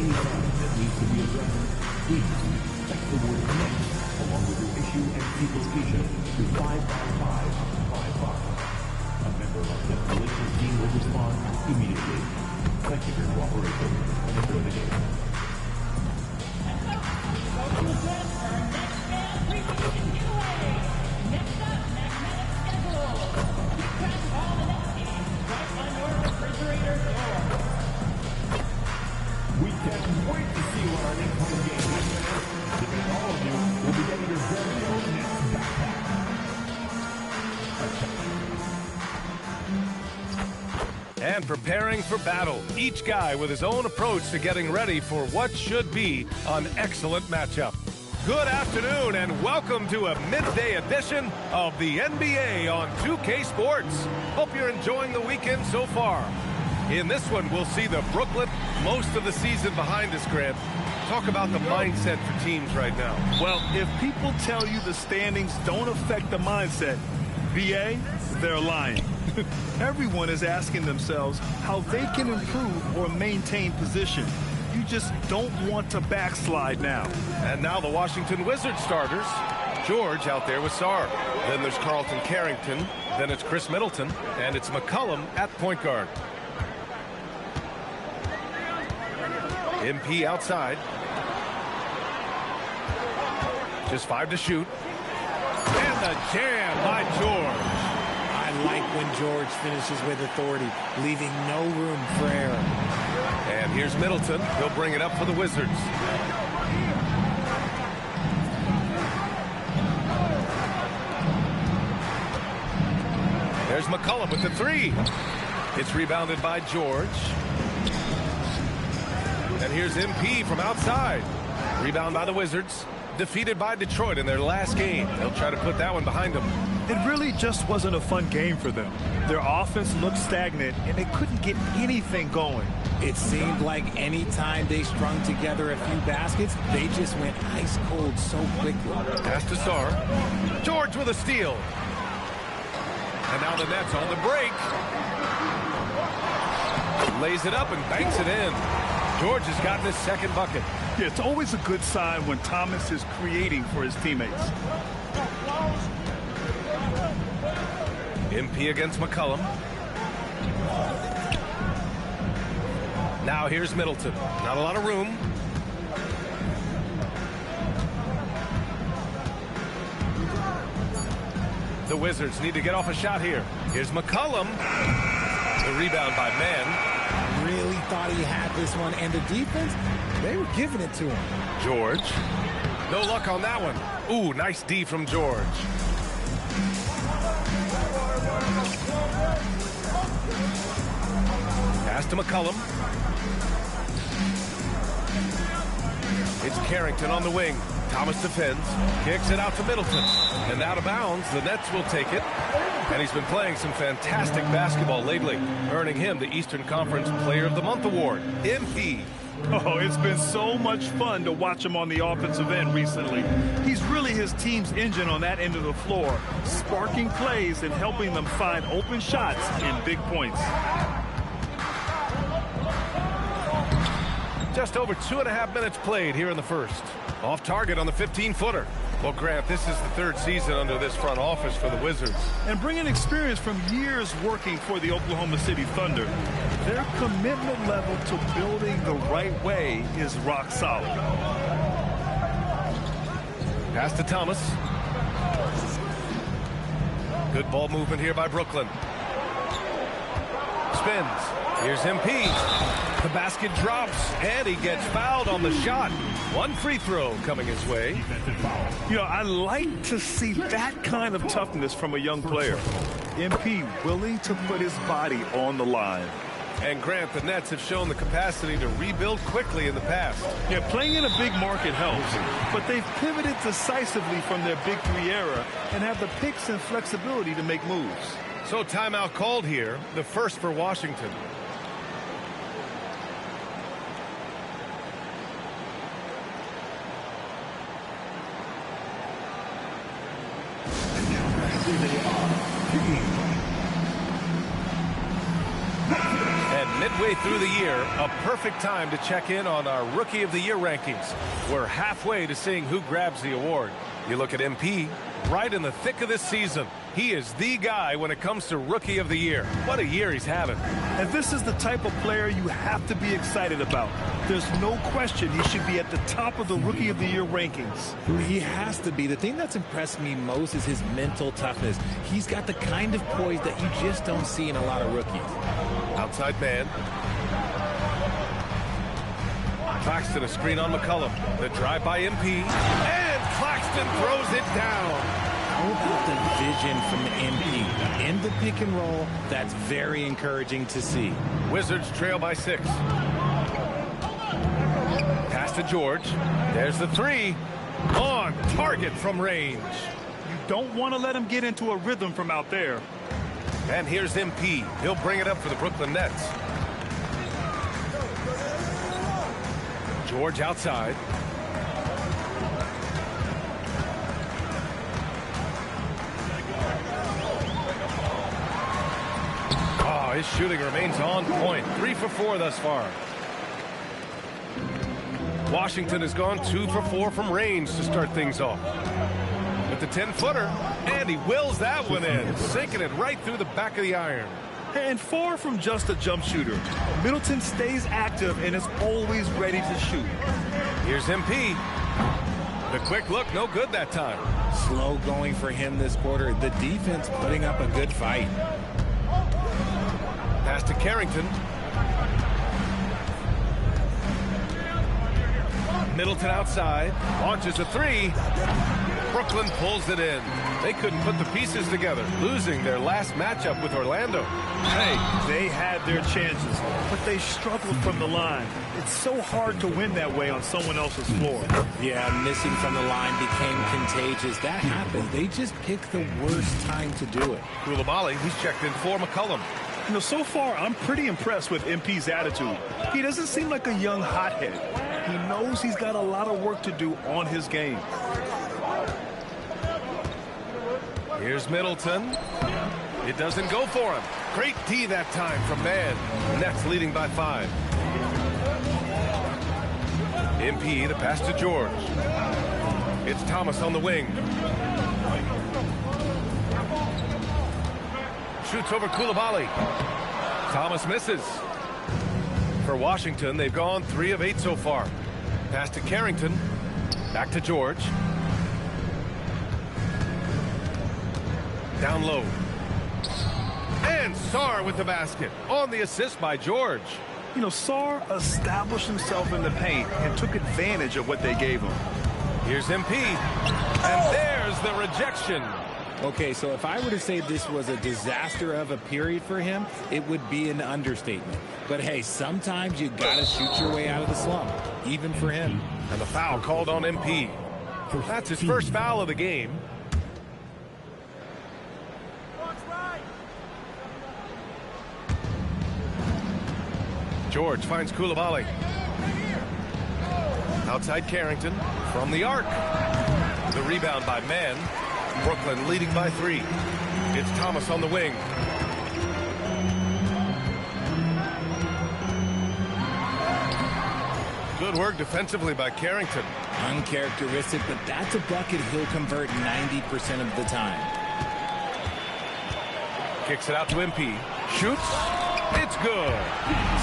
any time that needs to be addressed, please text the word "connect" along with your issue and implication to 55555. A member of the collision team will respond immediately. Thank you for your cooperation and enjoy the game. We can't wait to see what our next home game is. Because all of you will be getting your very own Nets backpack. And preparing for battle, each guy with his own approach to getting ready for what should be an excellent matchup. Good afternoon and welcome to a midday edition of the NBA on 2K Sports. Hope you're enjoying the weekend so far. In this one, we'll see the Brooklyn, most of the season behind us, Grant. Talk about the mindset for teams right now. Well, if people tell you the standings don't affect the mindset, BA, they're lying. Everyone is asking themselves how they can improve or maintain position. You just don't want to backslide now. And now the Washington Wizards starters. George out there with Sarr. Then there's Carlton Carrington. Then it's Chris Middleton. And it's McCollum at point guard. MP outside. Just 5 to shoot. And the jam by George. I like when George finishes with authority, leaving no room for error. And here's Middleton. He'll bring it up for the Wizards. There's McCollum with the 3. It's rebounded by George. And here's MP from outside. Rebound by the Wizards. Defeated by Detroit in their last game. They'll try to put that one behind them. It really just wasn't a fun game for them. Their offense looked stagnant, and they couldn't get anything going. It seemed like any time they strung together a few baskets, they just went ice cold so quickly. Pass to Sarr. George with a steal. And now the Nets on the break. Lays it up and banks it in. George has gotten his second bucket. Yeah, it's always a good sign when Thomas is creating for his teammates. MP against McCollum. Now here's Middleton. Not a lot of room. The Wizards need to get off a shot here. Here's McCollum. The rebound by Mann. Really thought he had this one, and the defense, they were giving it to him. George. No luck on that one. Ooh, nice D from George. Pass to McCollum. It's Carrington on the wing. Thomas defends. Kicks it out to Middleton. And out of bounds, the Nets will take it. And he's been playing some fantastic basketball lately, earning him the Eastern Conference Player of the Month award. MP. Oh, it's been so much fun to watch him on the offensive end recently. He's really his team's engine on that end of the floor, sparking plays and helping them find open shots and big points. Just over 2.5 minutes played here in the first. Off target on the 15-footer. Well, Grant, this is the third season under this front office for the Wizards. And bringing experience from years working for the Oklahoma City Thunder, their commitment level to building the right way is rock solid. Pass to Thomas. Good ball movement here by Brooklyn. Spins. Here's MP. The basket drops, and he gets fouled on the shot. One free throw coming his way. You know, I like to see that kind of toughness from a young player. MP willing to put his body on the line. And Grant, the Nets have shown the capacity to rebuild quickly in the past. Yeah, playing in a big market helps, but they've pivoted decisively from their Big Three era and have the picks and flexibility to make moves. So timeout called here, the first for Washington. And Midway through the year, a perfect time to check in on our Rookie of the Year rankings. We're halfway to seeing who grabs the award. You look at MP, right in the thick of this season. He is the guy when it comes to Rookie of the Year. What a year he's having. And this is the type of player you have to be excited about. There's no question he should be at the top of the Rookie of the Year rankings. He has to be. The thing that's impressed me most is his mental toughness. He's got the kind of poise that you just don't see in a lot of rookies. Outside man. Claxton, a screen on McCullum. The drive by MP. And Claxton throws it down. How about the vision from MP? In the pick and roll, that's very encouraging to see. Wizards trail by 6. Pass to George. There's the 3. On target from range. You don't want to let him get into a rhythm from out there. And here's MP. He'll bring it up for the Brooklyn Nets. George outside. Oh, his shooting remains on point. 3 for 4 thus far. Washington has gone 2 for 4 from range to start things off. With the 10-footer, and he wills that one in, sinking it right through the back of the iron. And far from just a jump shooter, Middleton stays active and is always ready to shoot. Here's MP. The quick look, no good that time. Slow going for him this quarter. The defense putting up a good fight. Pass to Carrington. Middleton outside. Launches a 3. Brooklyn pulls it in. They couldn't put the pieces together, losing their last matchup with Orlando. Hey, they had their chances, but they struggled from the line. It's so hard to win that way on someone else's floor. Yeah, missing from the line became contagious. That happened. They just picked the worst time to do it. Koulibaly, he's checked in for McCullum. You know, so far, I'm pretty impressed with MP's attitude. He doesn't seem like a young hothead. He knows he's got a lot of work to do on his game. Here's Middleton. It doesn't go for him. Great D that time from Mann. Nets leading by 5. MP, the pass to George. It's Thomas on the wing. Shoots over Koulibaly. Thomas misses. For Washington, they've gone 3 of 8 so far. Pass to Carrington. Back to George. Down low. And Sarr with the basket. On the assist by George. You know, Sarr established himself in the paint and took advantage of what they gave him. Here's MP. And there's the rejection. Okay, so if I were to say this was a disaster of a period for him, it would be an understatement. But hey, sometimes you gotta shoot your way out of the slump, even for him. And the foul called on MP. That's his first foul of the game. George finds Koulibaly. Outside Carrington from the arc. The rebound by Mann. Brooklyn leading by 3. It's Thomas on the wing. Good work defensively by Carrington. Uncharacteristic, but that's a bucket he'll convert 90% of the time. Kicks it out to MP. Shoots. It's good.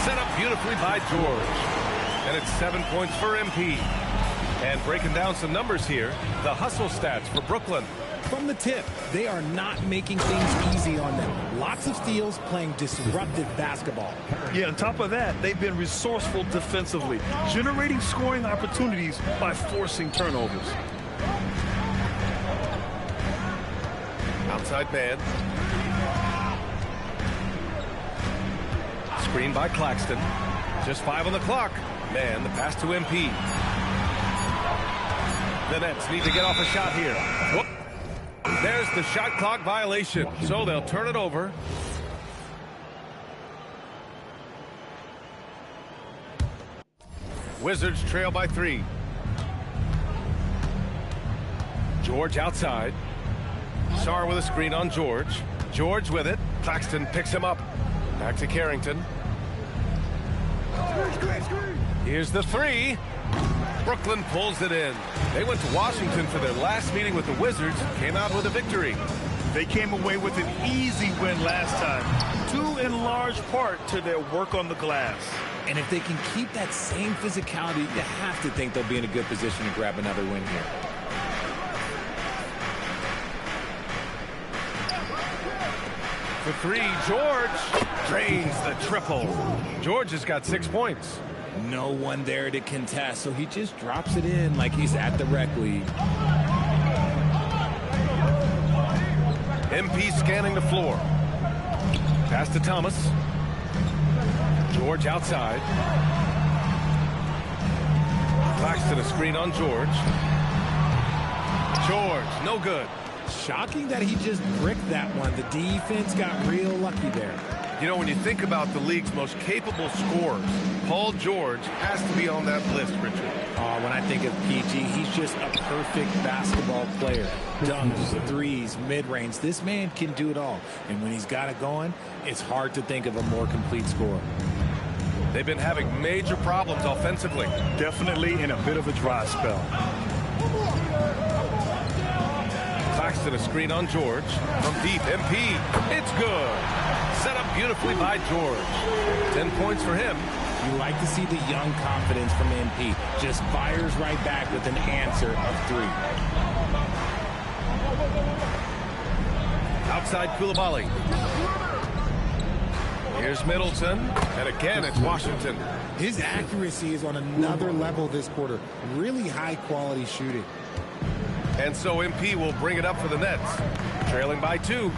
Set up beautifully by George. And it's 7 points for MP. And breaking down some numbers here, the hustle stats for Brooklyn. From the tip, they are not making things easy on them. Lots of steals, playing disruptive basketball. Yeah, on top of that, they've been resourceful defensively, generating scoring opportunities by forcing turnovers. Outside man. Screen by Claxton. Just 5 on the clock. Man, the pass to MP. The Nets need to get off a shot here. Whoop. There's the shot clock violation, so they'll turn it over. Wizards trail by 3. George outside. Sarr with a screen on George. George with it. Claxton picks him up. Back to Carrington. Here's the three. Brooklyn pulls it in. They went to Washington for their last meeting with the Wizards, came out with a victory. They came away with an easy win last time, due in large part to their work on the glass. And if they can keep that same physicality, you have to think they'll be in a good position to grab another win here. For three, George drains the triple. George has got 6 points. No one there to contest, so he just drops it in like he's at the rec league. MP scanning the floor. Pass to Thomas. George outside. Claxton a screen on George. George, no good. Shocking that he just bricked that one. The defense got real lucky there. You know, when you think about the league's most capable scorers, Paul George has to be on that list, Richard. When I think of PG, he's just a perfect basketball player. Dunks, threes, mid-range. This man can do it all. And when he's got it going, it's hard to think of a more complete scorer. They've been having major problems offensively. Definitely in a bit of a dry spell. Claxton a screen on George. From deep, MP. It's good. Set up beautifully by George. 10 points for him. You like to see the young confidence from MP. Just fires right back with an answer of three. Outside Coulibaly. Here's Middleton. And again, it's Washington. His accuracy is on another level this quarter. Really high-quality shooting. And so MP will bring it up for the Nets. Trailing by 2.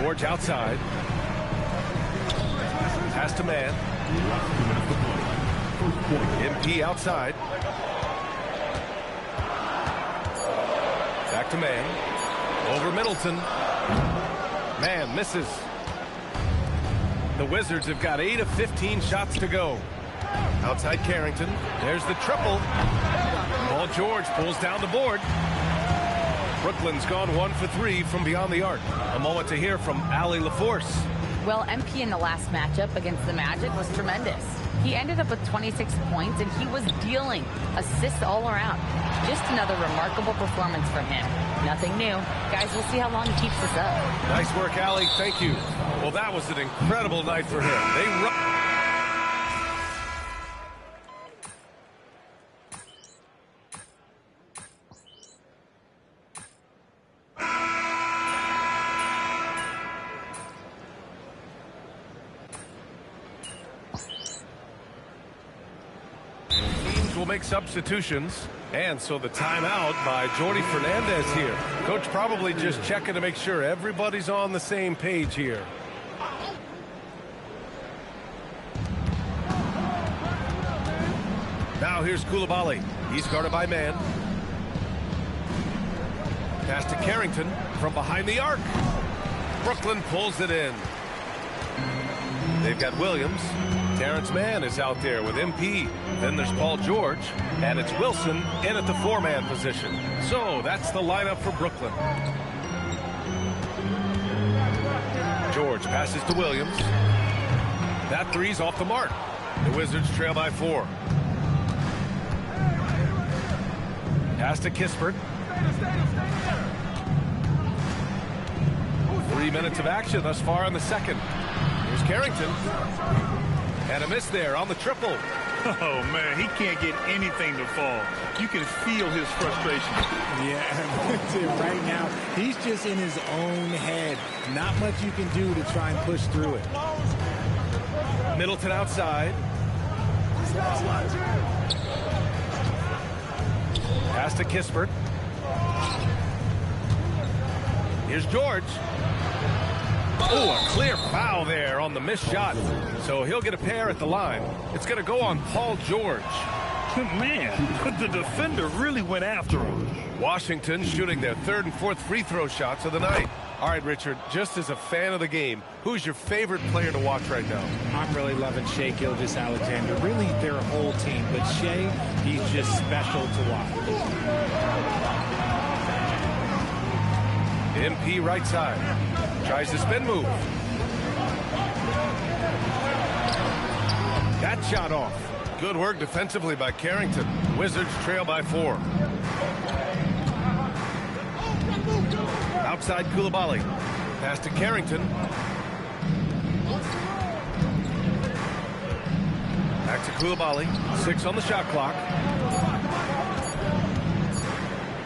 George outside. Pass to man. MP outside. Back to man. Over Middleton. Man misses. The Wizards have got 8 of 15 shots to go. Outside Carrington. There's the triple. Paul George pulls down the board. Brooklyn's gone 1 for 3 from beyond the arc. A moment to hear from Allie LaForce. Well, MP in the last matchup against the Magic was tremendous. He ended up with 26 points, and he was dealing assists all around. Just another remarkable performance from him. Nothing new. Guys, we'll see how long he keeps this up. Nice work, Allie. Thank you. Well, that was an incredible night for him. They run. Will make substitutions, and so the timeout by Jordi Fernandez here. Coach probably just checking to make sure everybody's on the same page here. Now here's Coulibaly. He's guarded by man. Pass to Carrington from behind the arc. Brooklyn pulls it in. They've got Williams. Terrence Mann is out there with MP. Then there's Paul George, and it's Wilson in at the 4-man position. So that's the lineup for Brooklyn. George passes to Williams. That three's off the mark. The Wizards trail by 4. Pass to Kispert. 3 minutes of action thus far in the second. Here's Carrington. And a miss there on the triple. Oh, man, he can't get anything to fall. You can feel his frustration. Yeah, right now, he's just in his own head. Not much you can do to try and push through it. Middleton outside. Pass to Kispert. Here's George. Oh, a clear foul there on the missed shot. So he'll get a pair at the line. It's going to go on Paul George. Man, the defender really went after him. Washington shooting their 3rd and 4th free throw shots of the night. All right, Richard, just as a fan of the game, who's your favorite player to watch right now? I'm really loving Shai Gilgeous-Alexander. Really, their whole team. But Shai, he's just special to watch. MP right side. Tries the spin move. that shot off. Good work defensively by Carrington. Wizards trail by 4. Outside Koulibaly. Pass to Carrington. Back to Koulibaly. 6 on the shot clock.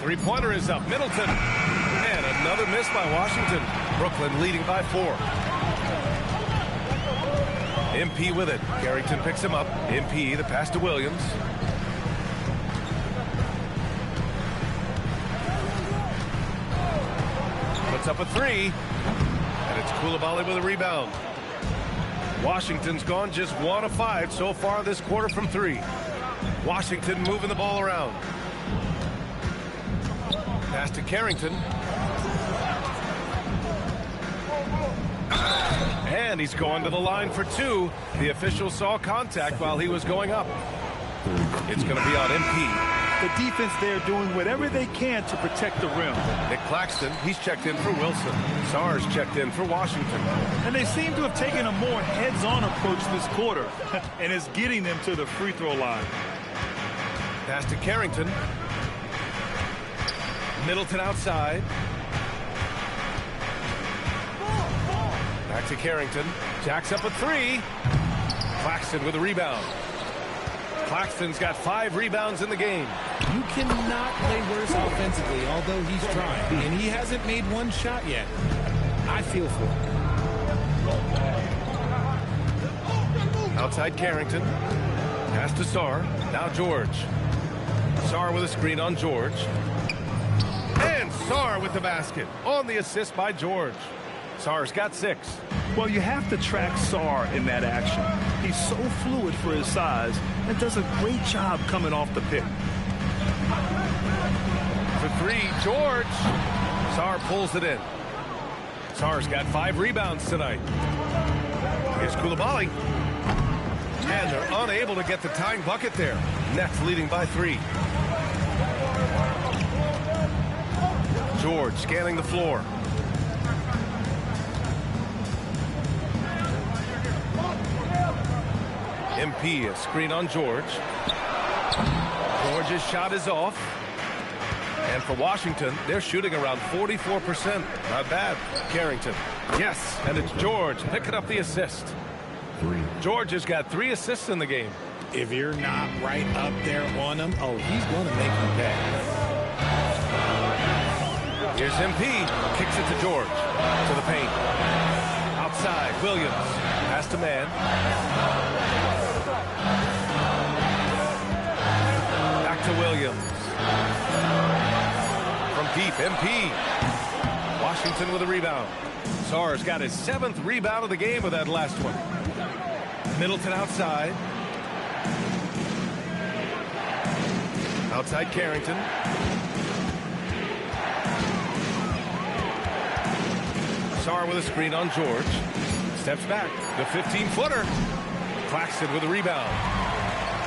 Three-pointer is up. Middleton. And another miss by Washington. Brooklyn leading by 4. MP with it. Carrington picks him up. MP, the pass to Williams. Puts up a 3. And it's Koulibaly with a rebound. Washington's gone just 1 of 5 so far this quarter from 3. Washington moving the ball around. Pass to Carrington. And he's going to the line for 2. The official saw contact while he was going up. It's going to be on MP. The defense there doing whatever they can to protect the rim. Nick Claxton, he's checked in for Wilson. Sars checked in for Washington. And they seem to have taken a more heads-on approach this quarter. And it's getting them to the free throw line. Pass to Carrington. Middleton outside. Back to Carrington. Jacks up a 3. Claxton with a rebound. Claxton's got 5 rebounds in the game. You cannot play worse offensively, although he's trying. And he hasn't made 1 shot yet. I feel for him. Outside Carrington. Pass to Sarr. Now George. Sarr with a screen on George. And Sarr with the basket. On the assist by George. Sarr's got 6. Well, you have to track Sarr in that action. He's so fluid for his size and does a great job coming off the pick. For 3, George. Sarr pulls it in. Sarr's got 5 rebounds tonight. Here's Koulibaly. And they're unable to get the tying bucket there. Nets leading by 3. George scanning the floor. MP, a screen on George. George's shot is off. And for Washington, they're shooting around 44%. Not bad. Carrington. Yes, and it's George picking up the assist. 3. George has got 3 assists in the game. If you're not right up there on him, oh, he's going to make you pay. Here's MP. Kicks it to George. To the paint. Outside, Williams. Pass to man. Back to Williams. From deep, MP. Washington with a rebound. Sarr's got his 7th rebound of the game with that last one. Middleton outside. Outside Carrington. Sarr with a screen on George. Steps back. The 15-footer. Claxton with a rebound.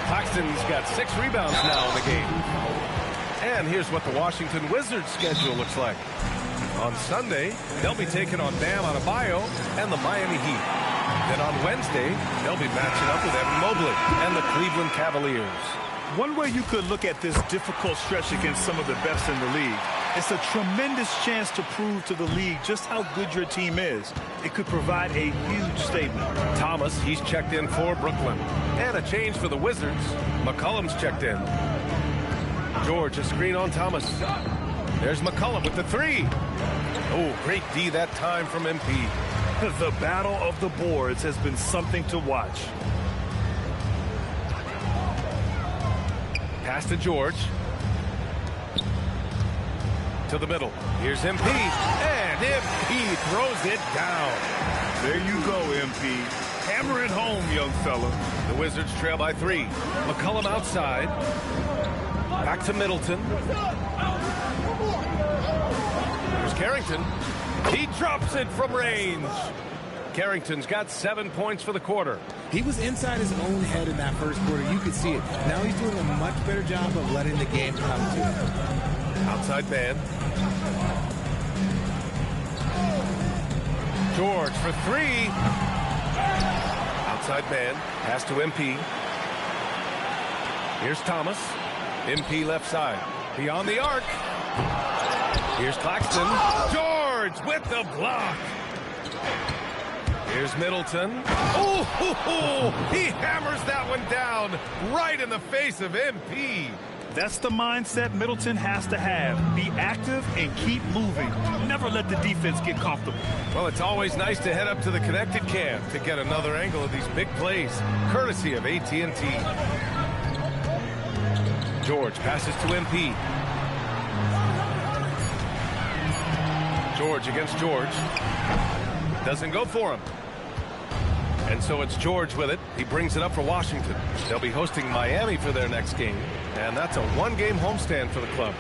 Claxton's got 6 rebounds now in the game. And here's what the Washington Wizards schedule looks like. On Sunday, they'll be taking on Bam Adebayo and the Miami Heat. Then on Wednesday, they'll be matching up with Evan Mobley and the Cleveland Cavaliers. One way you could look at this difficult stretch against some of the best in the league, it's a tremendous chance to prove to the league just how good your team is. It could provide a huge statement. Thomas, he's checked in for Brooklyn. And a change for the Wizards. McCollum's checked in. George, a screen on Thomas. There's McCollum with the 3. Oh, great D that time from MP. The battle of the boards has been something to watch. Pass to George. To the middle. Here's MP. And MP throws it down. There you go, MP. Hammer it home, young fella. The Wizards trail by 3. McCollum outside. Back to Middleton. Here's Carrington. He drops it from range. Carrington's got 7 points for the quarter. He was inside his own head in that first quarter. You could see it. Now he's doing a much better job of letting the game come to him. Outside man. George for 3. Outside man. Pass to MP. Here's Thomas. MP left side. Beyond the arc. Here's Claxton. George with the block. Here's Middleton. Oh, he hammers that one down right in the face of MP. That's the mindset Middleton has to have. Be active and keep moving. Never let the defense get comfortable. Well, it's always nice to head up to the connected cam to get another angle of these big plays, courtesy of AT&T. George passes to MP. George against George. Doesn't go for him. And so it's George with it. He brings it up for Washington. They'll be hosting Miami for their next game. And that's a one-game homestand for the club.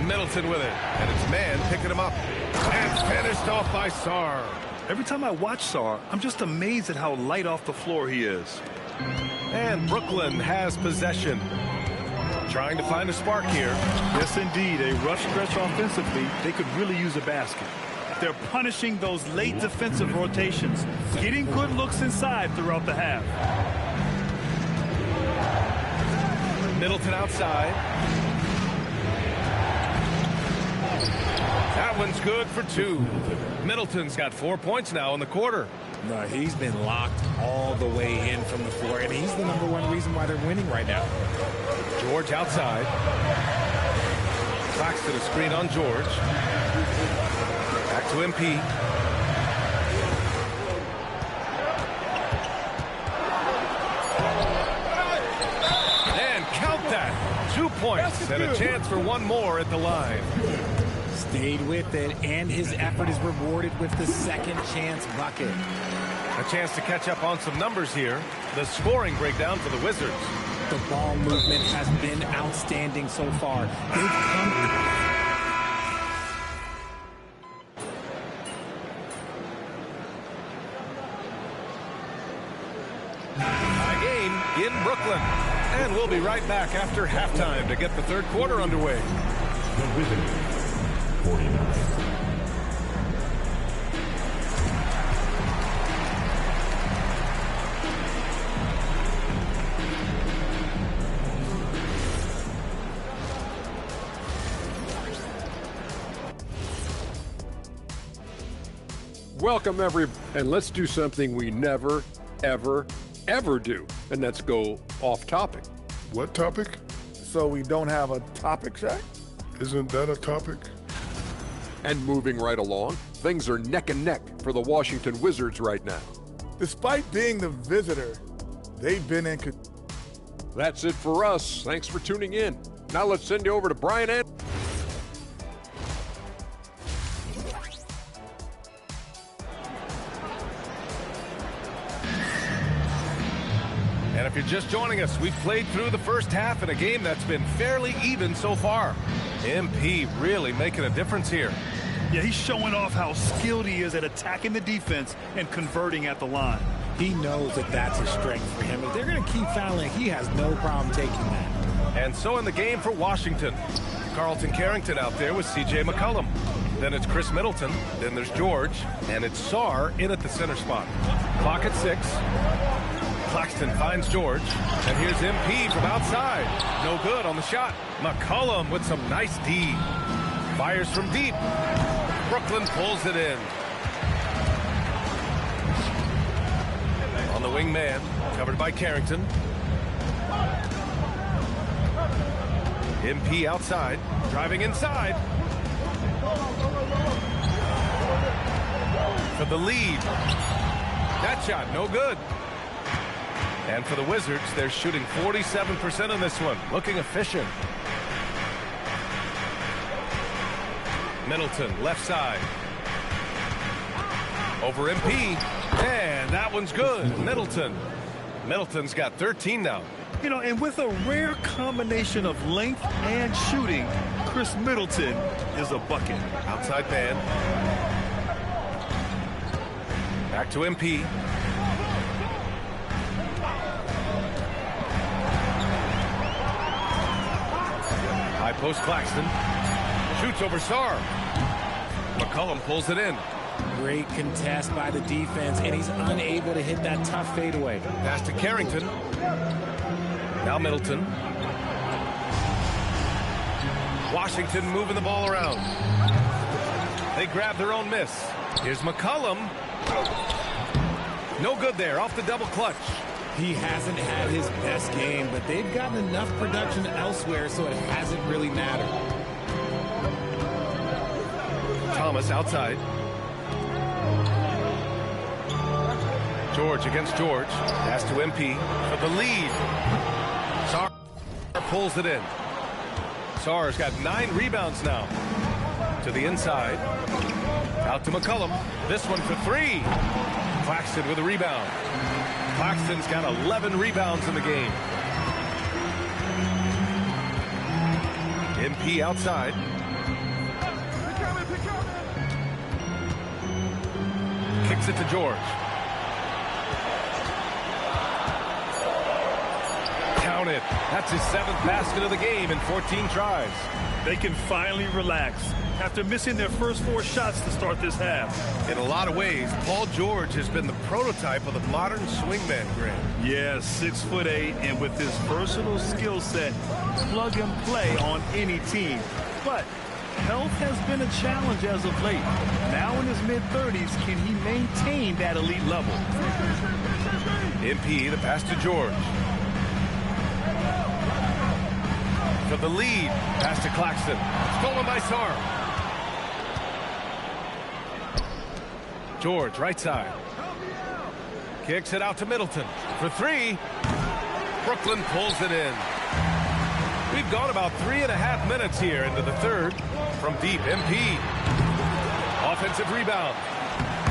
Middleton with it. And it's Mann picking him up. And finished off by Sarr. Every time I watch Sarr, I'm just amazed at how light off the floor he is. And Brooklyn has possession. Trying to find a spark here. Yes, indeed. A rough stretch offensively. They could really use a basket. They're punishing those late defensive rotations, getting good looks inside throughout the half. Middleton outside. That one's good for 2. Middleton's got 4 points now in the quarter. No, he's been locked all the way in from the floor, and he's the #1 reason why they're winning right now. George outside. Claxton a screen on George. Back to MP. And count that. 2 points and a chance for one more at the line. Stayed with it, and his effort is rewarded with the second chance bucket. A chance to catch up on some numbers here. The scoring breakdown for the Wizards. The ball movement has been outstanding so far. They've come... in Brooklyn. And we'll be right back after halftime to get the third quarter underway. The Wizards, 49. Welcome, and let's do something we never, ever do, and that's go off topic. What topic? So we don't have a topic, Shaq? Isn't that a topic? And moving right along, things are neck and neck for the Washington Wizards right now. Despite being the visitor, they've been in. That's it for us. Thanks for tuning in. Now let's send you over to Brian and And if you're just joining us, we've played through the first half in a game that's been fairly even so far. MP really making a difference here. Yeah, he's showing off how skilled he is at attacking the defense and converting at the line. He knows that that's a strength for him. If they're going to keep fouling, he has no problem taking that. And so in the game for Washington, Carlton Carrington out there with C.J. McCollum. Then it's Chris Middleton. Then there's George. And it's Sarr in at the center spot. Clock at 6. Claxton finds George. And here's MP from outside. No good on the shot. McCollum with some nice D. Fires from deep. Brooklyn pulls it in. On the wing man, covered by Carrington. MP outside, driving inside. For the lead. That shot, no good. And for the Wizards, they're shooting 47% on this one, looking efficient. Middleton, left side. Over MP, and that one's good. Middleton's got 13 now. You know, and with a rare combination of length and shooting, Chris Middleton is a bucket. Outside man. Back to MP. High post Claxton. Shoots over Sarr. McCollum pulls it in. Great contest by the defense, and he's unable to hit that tough fadeaway. Pass to Carrington. Now Middleton. Washington moving the ball around. They grab their own miss. Here's McCollum. No good there, off the double clutch. He hasn't had his best game, but they've gotten enough production elsewhere, so it hasn't really mattered. Thomas outside. George against George. Pass to MP for the lead. Sarr pulls it in. Sarr's got 9 rebounds now. To the inside. Out to McCollum. This one for 3. Claxton with a rebound. Claxton's got 11 rebounds in the game. MP outside. Kicks it to George. Count it. That's his 7th basket of the game in 14 tries. They can finally relax after missing their first 4 shots to start this half. In a lot of ways, Paul George has been the prototype of the modern swingman, Grant. Yeah, 6'8", and with his versatile skill set, plug and play on any team. But health has been a challenge as of late. Now in his mid-30s, can he maintain that elite level? MP, the pass to George. For the lead, pass to Claxton. Stolen by Sarr. George, right side. Kicks it out to Middleton. For 3. Brooklyn pulls it in. We've gone about 3.5 minutes here into the third. From deep, MP. Offensive rebound.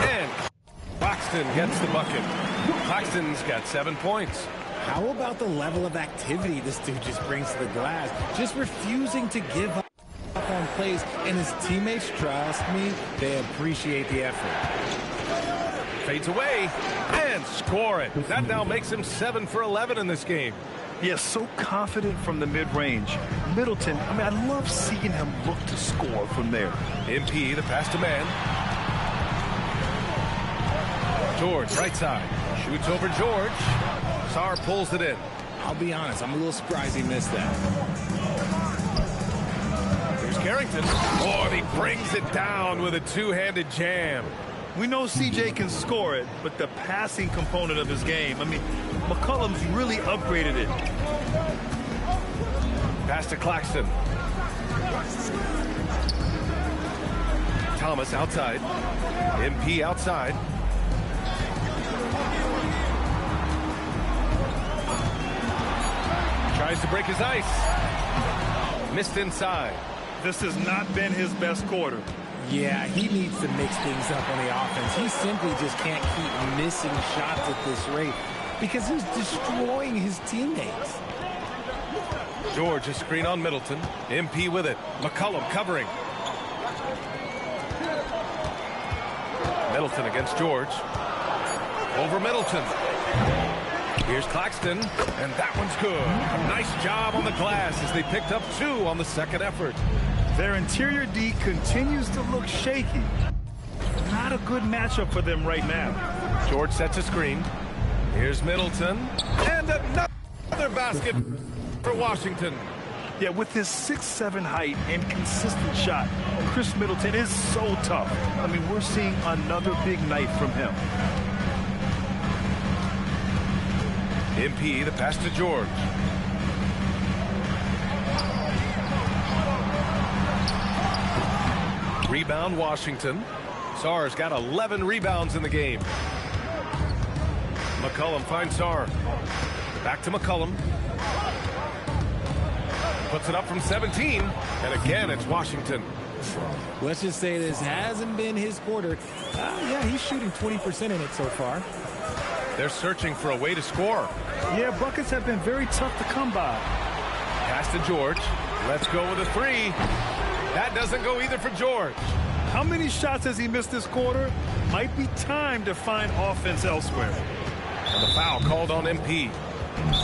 And Claxton gets the bucket. Claxton's got 7 points. How about the level of activity this dude just brings to the glass? Just refusing to give up on plays, and his teammates, trust me, they appreciate the effort. Fades away and score it. That now makes him 7 for 11 in this game. Yeah, so confident from the mid-range. Middleton, I mean, I love seeing him look to score from there. MP, the pass to man. George, right side. Shoots over George. Sarr pulls it in. I'll be honest, I'm a little surprised he missed that. Here's Carrington. Oh, and he brings it down with a 2-handed jam. We know CJ can score it, but the passing component of his game, I mean, McCollum's really upgraded it. Pass to Claxton. Thomas outside. MP outside. Tries to break his ice. Missed inside. This has not been his best quarter. Yeah, he needs to mix things up on the offense. He simply just can't keep missing shots at this rate because he's destroying his teammates. George, a screen on Middleton. MP with it. McCollum covering. Middleton against George. Over Middleton. Here's Claxton, and that one's good. Nice job on the glass as they picked up 2 on the second effort. Their interior D continues to look shaky. Not a good matchup for them right now. George sets a screen. Here's Middleton, and another basket for Washington. Yeah, with his 6'7" height and consistent shot, Chris Middleton is so tough. I mean, we're seeing another big night from him. MP, the pass to George. Rebound, Washington. Sarr's got 11 rebounds in the game. McCollum finds Sarr. Back to McCollum. Puts it up from 17. And again, it's Washington. Let's just say this hasn't been his quarter. Yeah, he's shooting 20% in it so far. They're searching for a way to score. Yeah, buckets have been very tough to come by. Pass to George. Let's go with a 3. That doesn't go either for George. How many shots has he missed this quarter? Might be time to find offense elsewhere. And the foul called on MP.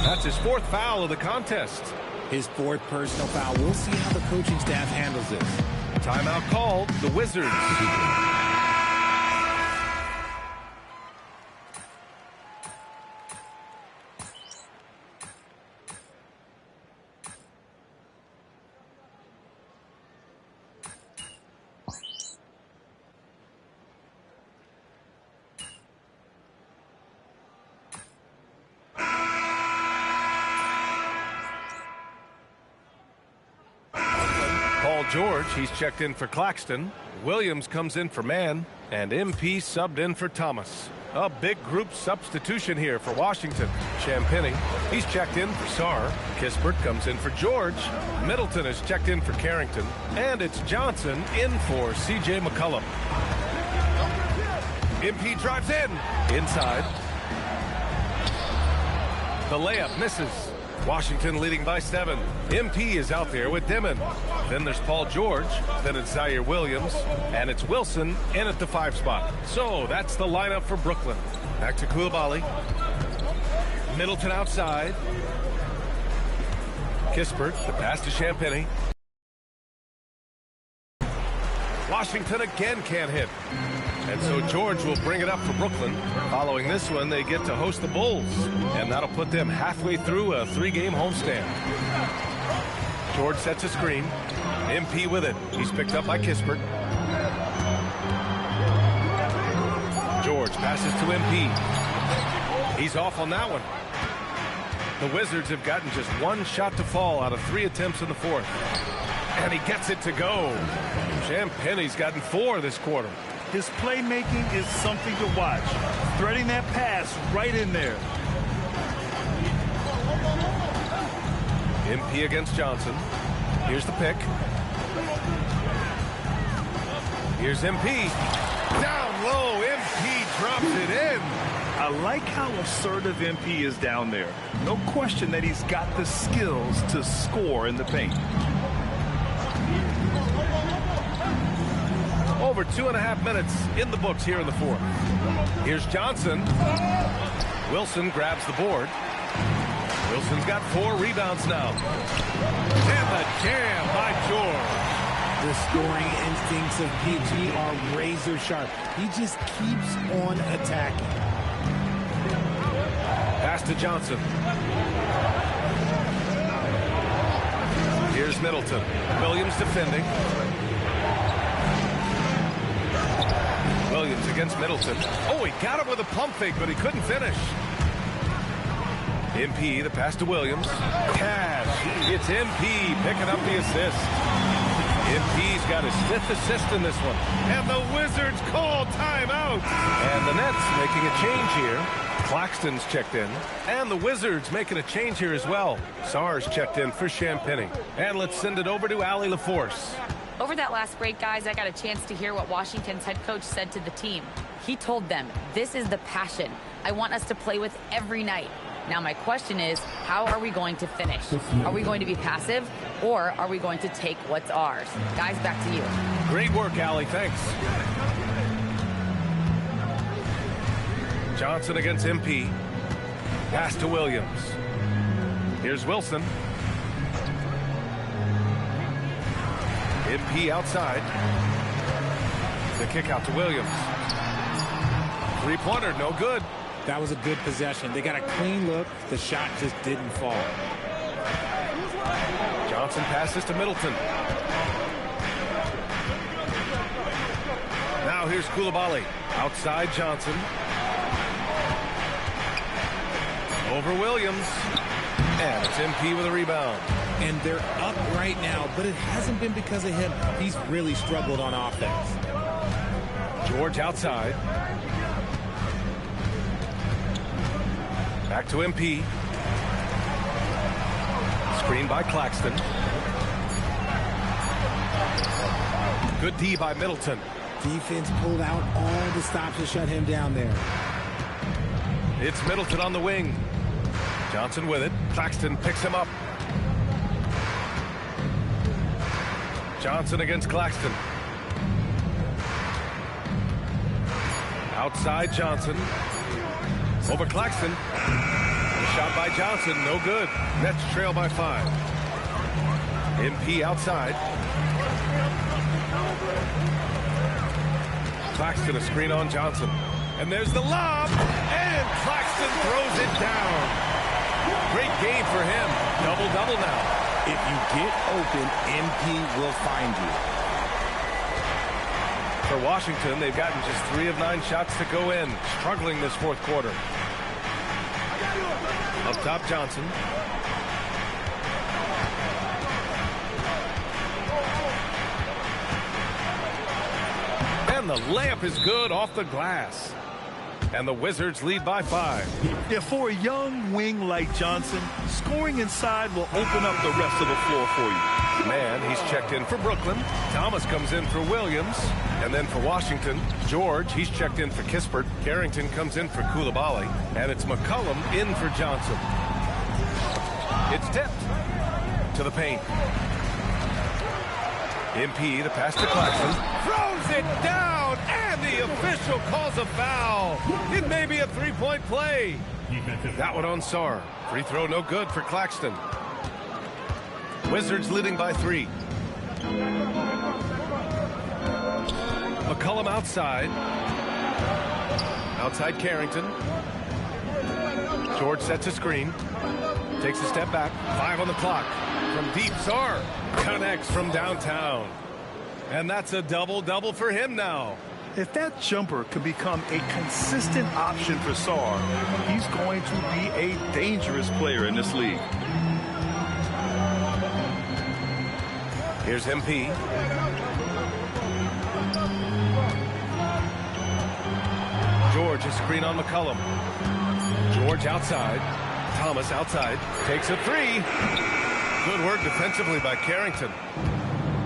That's his 4th foul of the contest. His 4th personal foul. We'll see how the coaching staff handles this. Timeout called. The Wizards. George. He's checked in for Claxton. Williams comes in for Mann. And MP subbed in for Thomas. A big group substitution here for Washington. Champagnie, he's checked in for Sarr. Kispert comes in for George. Middleton is checked in for Carrington. And it's Johnson in for C.J. McCollum. MP drives in. Inside. The layup misses. Washington leading by 7. MP is out there with Dimon. Then there's Paul George. Then it's Zaire Williams. And it's Wilson in at the 5 spot. So that's the lineup for Brooklyn. Back to Coulibaly. Middleton outside. Kispert, the pass to Champagnie. Washington again can't hit. And so George will bring it up for Brooklyn. Following this one, they get to host the Bulls. And that'll put them halfway through a 3-game homestand. George sets a screen. MP with it. He's picked up by Kispert. George passes to MP. He's off on that one. The Wizards have gotten just 1 shot to fall out of 3 attempts in the 4th. And he gets it to go. Champagnie's gotten 4 this quarter. His playmaking is something to watch. Threading that pass right in there. MP against Johnson. Here's the pick. Here's MP. Down low, MP drops it in. I like how assertive MP is down there. No question that he's got the skills to score in the paint. Over 2.5 minutes in the books here in the 4th. Here's Johnson. Wilson grabs the board. Wilson's got 4 rebounds now. And the jam by George. The scoring instincts of PG are razor sharp. He just keeps on attacking. Pass to Johnson. Here's Middleton. Williams defending. Williams against Middleton. Oh, he got him with a pump fake, but he couldn't finish. MP, the pass to Williams. Cash. It's MP picking up the assist. MP's got his 5th assist in this one. And the Wizards call timeout. And the Nets making a change here. Claxton's checked in. And the Wizards making a change here as well. Sarr's checked in for Champagnie. And let's send it over to Allie LaForce. Over that last break, guys, I got a chance to hear what Washington's head coach said to the team. He told them, this is the passion I want us to play with every night. Now, my question is, how are we going to finish? Are we going to be passive, or are we going to take what's ours? Guys, back to you. Great work, Allie. Thanks. Johnson against MP. Pass to Williams. Here's Wilson. MP outside. The kick out to Williams. 3-pointer, no good. That was a good possession. They got a clean look. The shot just didn't fall. Johnson passes to Middleton. Now here's Coulibaly. Outside Johnson. Over Williams. And it's MP with a rebound. And they're up right now, but it hasn't been because of him. He's really struggled on offense. George outside. Back to MP. Screen by Claxton. Good D by Middleton. Defense pulled out all the stops to shut him down there. It's Middleton on the wing. Johnson with it. Claxton picks him up. Johnson against Claxton. Outside Johnson. Over Claxton. The shot by Johnson, no good. Nets trail by 5. MP outside. Claxton a screen on Johnson. And there's the lob. And Claxton throws it down. Great game for him. Double-double now. If you get open, MP will find you. For Washington, they've gotten just 3 of 9 shots to go in. Struggling this 4th quarter. Up top, Johnson. the layup is good off the glass. And the Wizards lead by 5. Yeah, for a young wing like Johnson, scoring inside will open up the rest of the floor for you. Man, he's checked in for Brooklyn. Thomas comes in for Williams. And then for Washington, George, he's checked in for Kispert. Carrington comes in for Koulibaly. And it's McCollum in for Johnson. It's tipped to the paint. MP, the pass to Claxton. Throws it down, and the official calls a foul. It may be a three-point play. That one on Sarr. Free throw no good for Claxton. Wizards leading by 3. McCollum outside. Outside Carrington. George sets a screen. Takes a step back. 5 on the clock. From deep, Sarr connects from downtown. And that's a double-double for him now. If that jumper can become a consistent option for Sarr, he's going to be a dangerous player in this league. Here's MP. George, a screen on McCollum. George outside. Thomas outside. Takes a 3. Good work defensively by Carrington.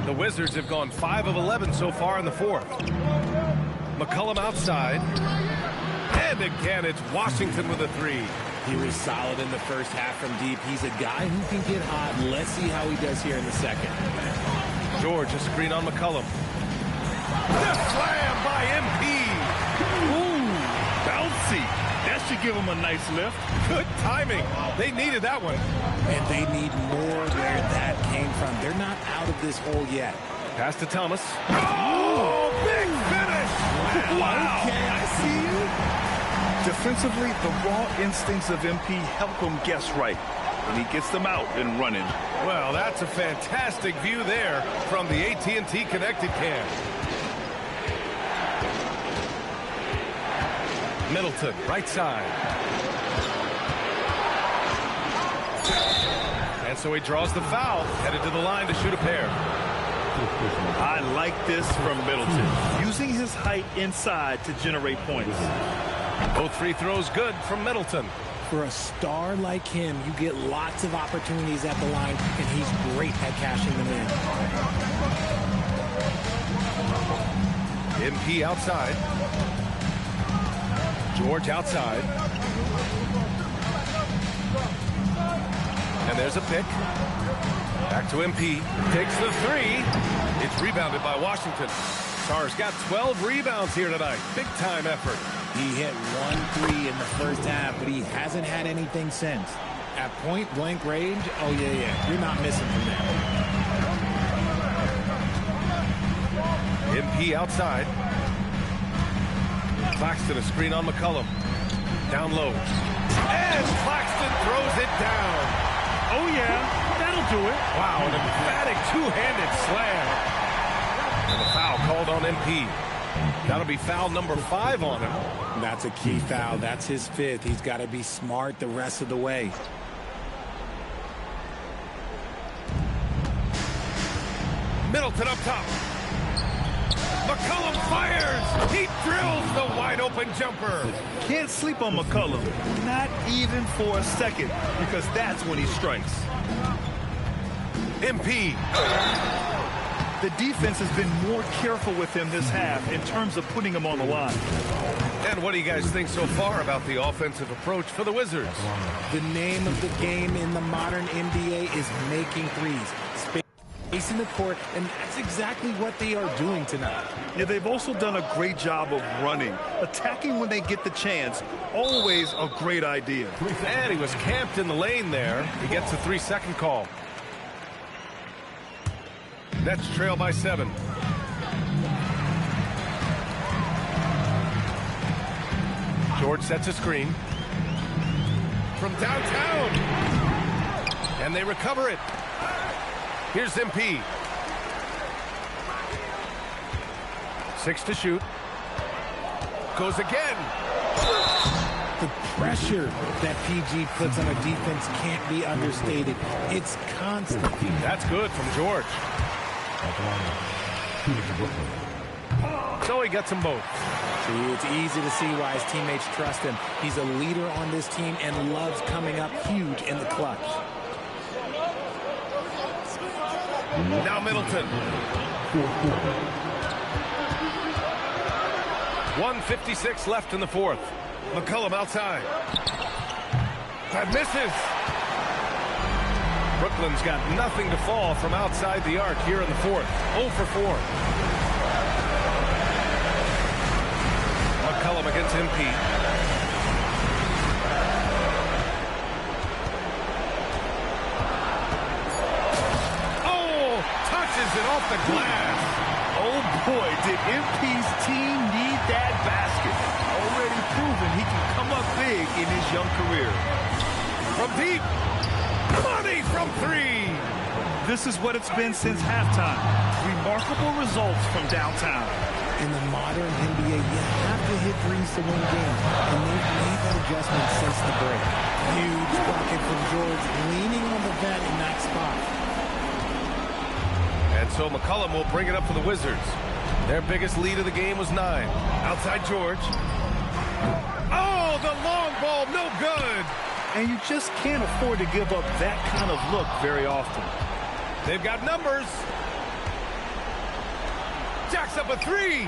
The Wizards have gone 5 of 11 so far in the 4th. McCollum outside. And again, it's Washington with a 3. He was solid in the first half from deep. He's a guy who can get hot. Let's see how he does here in the second. George, a screen on McCollum. The slam by MP. Ooh, bouncy. That should give him a nice lift. Good timing. They needed that one. And they need more where that came from. They're not out of this hole yet. Pass to Thomas. Oh, big finish. Wow. Okay, I see you. Defensively, the raw instincts of MP help him guess right. And he gets them out and running. Well, that's a fantastic view there from the AT&T Connected Cam. Middleton, right side. And so he draws the foul, headed to the line to shoot a pair. I like this from Middleton, using his height inside to generate points. Both free throws good from Middleton. For a star like him, you get lots of opportunities at the line, and he's great at cashing them in. MP outside. George outside. And there's a pick. Back to MP. Takes the 3. It's rebounded by Washington. Sarr's got 12 rebounds here tonight. Big time effort. He hit 1 3 in the first half, but he hasn't had anything since. At point blank range, oh yeah, you're not missing from there. MP outside. Claxton, a screen on McCollum. Down low. And Claxton throws it down. Oh yeah, that'll do it. Wow, an emphatic two-handed slam. And the foul called on MP. That'll be foul number 5 on him. That's a key foul. That's his 5th. He's got to be smart the rest of the way. Middleton up top. McCollum fires. He drills the wide-open jumper. Can't sleep on McCollum, not even for a second, because that's when he strikes. MP. The defense has been more careful with him this half in terms of putting him on the line. And what do you guys think so far about the offensive approach for the Wizards? The name of the game in the modern NBA is making threes. Spacing the court, and that's exactly what they are doing tonight. Yeah, they've also done a great job of running. Attacking when they get the chance, always a great idea. And he was camped in the lane there. He gets a 3-second call. Nets trail by 7. George sets a screen. From downtown. And they recover it. Here's MP. 6 to shoot. Goes again. The pressure that PG puts on a defense can't be understated. It's constant. That's good from George. So he gets them both. See, it's easy to see why his teammates trust him. He's a leader on this team and loves coming up huge in the clutch. Now Middleton. 1:56 left in the fourth. McCollum outside. That misses. Brooklyn's got nothing to fall from outside the arc here in the fourth. 0 for 4. McCollum against MP. Oh, touches it off the glass. Oh boy, did MP's team need that basket. Already proven he can come up big in his young career. From deep. Money from 3. This is what it's been since halftime. Remarkable results from downtown. In the modern NBA, you have to hit threes to win games, and they've made that adjustment since the break. Huge bucket from George, leaning on the vet in that spot. And so McCollum will bring it up for the Wizards. Their biggest lead of the game was 9. Outside George. Oh, the long ball, no good. And you just can't afford to give up that kind of look very often. They've got numbers. Jacks up a 3.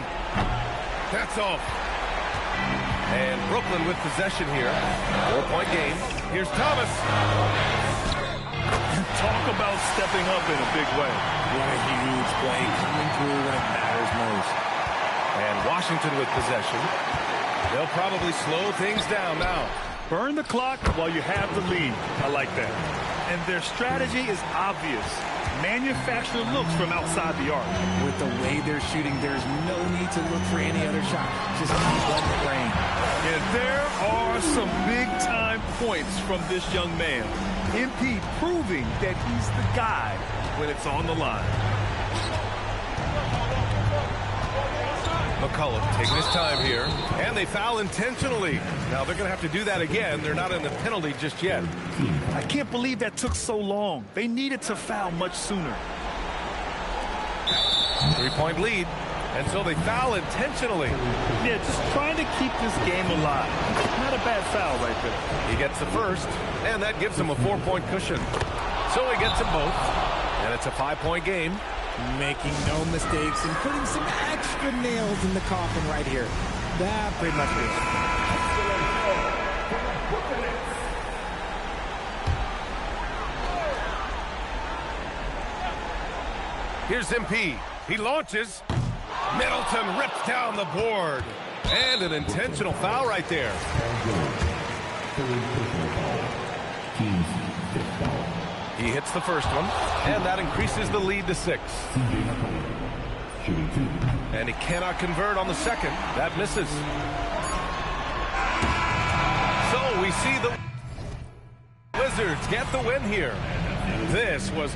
That's off. And Brooklyn with possession here. 4-point game. Here's Thomas. Talk about stepping up in a big way. What a huge play coming through when it matters most. And Washington with possession. They'll probably slow things down now. Burn the clock while you have the lead. I like that. And their strategy is obvious. Manufacture looks from outside the arc. With the way they're shooting, there's no need to look for any other shot. Just keep letting it rain. And there are some big-time points from this young man. MP proving that he's the guy when it's on the line. McCollum taking his time here. And they foul intentionally. Now they're going to have to do that again. They're not in the penalty just yet. I can't believe that took so long. They needed to foul much sooner. 3-point lead. And so they foul intentionally. Yeah, just trying to keep this game alive. Not a bad foul right there. He gets the first, and that gives him a 4-point cushion. So he gets them both. And it's a 5-point game. Making no mistakes and putting some extra nails in the coffin right here. That pretty much is. Here's MP. He launches. Middleton rips down the board. And an intentional foul right there. He hits the first one, and that increases the lead to 6. And he cannot convert on the second. That misses. So we see the Wizards get the win here. This was